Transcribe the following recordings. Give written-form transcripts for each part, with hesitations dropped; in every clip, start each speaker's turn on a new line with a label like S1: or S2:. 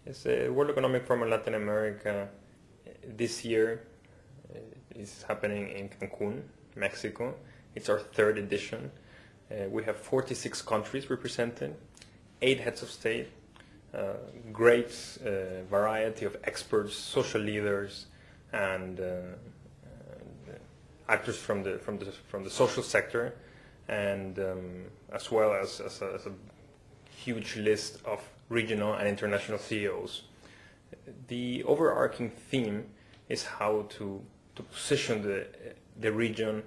S1: Yes, the World Economic Forum in Latin America this year is happening in Cancun, Mexico. It's our third edition. We have 46 countries represented, 8 heads of state, great variety of experts, social leaders, and actors from the social sector, and as well as a huge list of regional and international CEOs. The overarching theme is how to position the region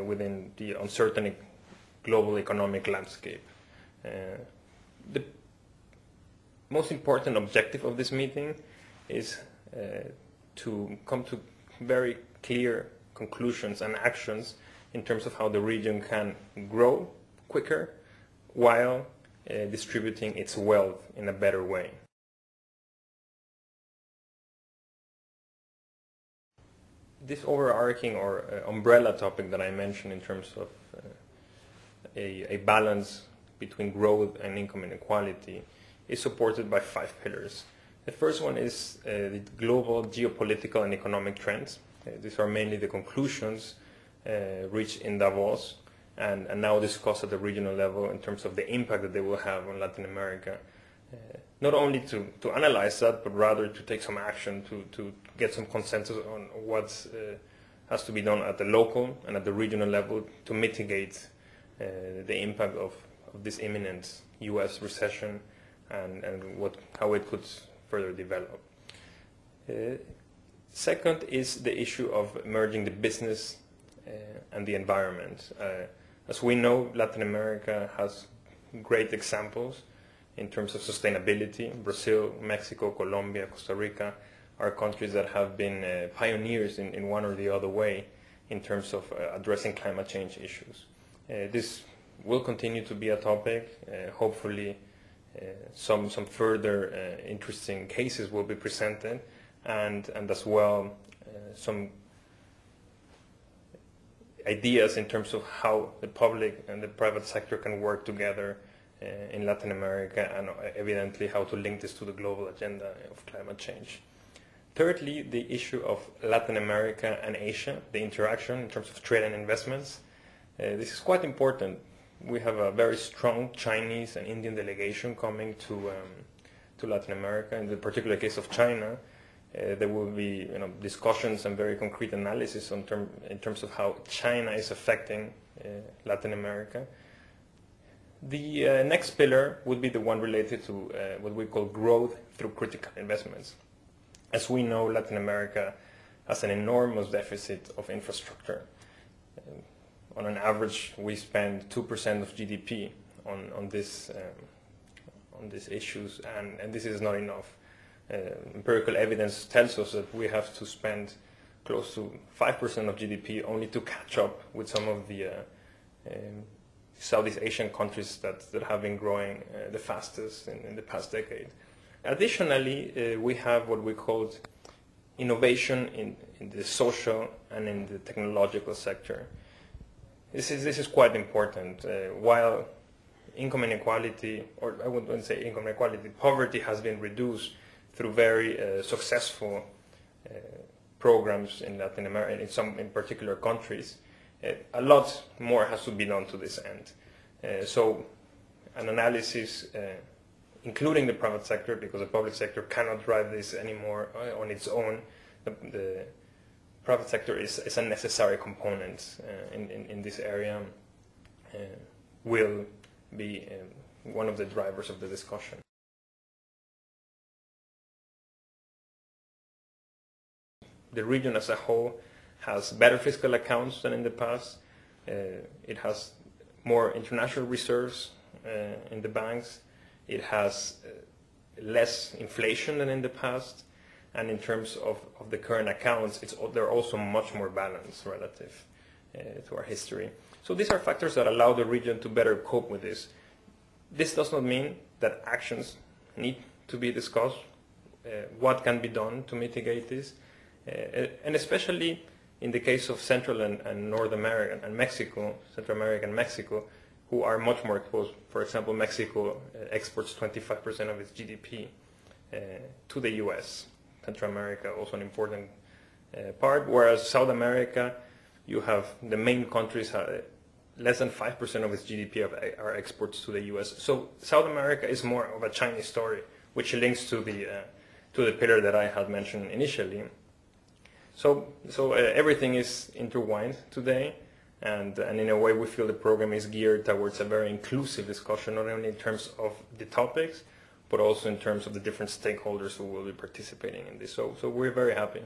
S1: within the uncertain global economic landscape. The most important objective of this meeting is to come to very clear conclusions and actions in terms of how the region can grow quicker while distributing its wealth in a better way. This overarching or umbrella topic that I mentioned in terms of a balance between growth and income inequality is supported by 5 pillars. The first one is the global geopolitical and economic trends. These are mainly the conclusions reached in Davos and now discussed at the regional level in terms of the impact that they will have on Latin America. Not only to analyze that, but rather to take some action to get some consensus on what has to be done at the local and at the regional level to mitigate the impact of this imminent U.S. recession and how it could further develop. Second is the issue of merging the business and the environment. As we know, Latin America has great examples in terms of sustainability. Brazil, Mexico, Colombia, Costa Rica are countries that have been pioneers in one or the other way in terms of addressing climate change issues. This will continue to be a topic. Hopefully some further interesting cases will be presented, and as well some ideas in terms of how the public and the private sector can work together in Latin America, and evidently how to link this to the global agenda of climate change. Thirdly, the issue of Latin America and Asia, the interaction in terms of trade and investments. This is quite important. We have a very strong Chinese and Indian delegation coming to Latin America. In the particular case of China, there will be discussions and very concrete analysis in terms of how China is affecting Latin America. The next pillar would be the one related to what we call growth through critical investments. As we know, Latin America has an enormous deficit of infrastructure. On an average, we spend 2% of GDP on these issues, and this is not enough. Empirical evidence tells us that we have to spend close to 5% of GDP only to catch up with some of the Southeast Asian countries that have been growing the fastest in the past decade. Additionally, we have what we call innovation in the social and in the technological sector. This is quite important. While income inequality, or I wouldn't say income inequality, poverty has been reduced through very successful programs in Latin America, in particular countries, a lot more has to be done to this end. So an analysis, including the private sector, because the public sector cannot drive this anymore on its own, the private sector is a necessary component in this area, will be one of the drivers of the discussion. The region as a whole has better fiscal accounts than in the past. It has more international reserves in the banks. It has less inflation than in the past. And in terms of the current accounts, they're also much more balanced relative to our history. So these are factors that allow the region to better cope with this. This does not mean that actions need to be discussed. What can be done to mitigate this? And especially in the case of Central and North America and Mexico, Central America and Mexico, who are much more exposed. For example, Mexico exports 25% of its GDP to the US. Central America also an important part, whereas South America, you have the main countries less than 5% of its GDP are exports to the US. So South America is more of a Chinese story, which links to the pillar that I had mentioned initially. So everything is intertwined today, and in a way we feel the program is geared towards a very inclusive discussion, not only in terms of the topics, but also in terms of the different stakeholders who will be participating in this. So we're very happy.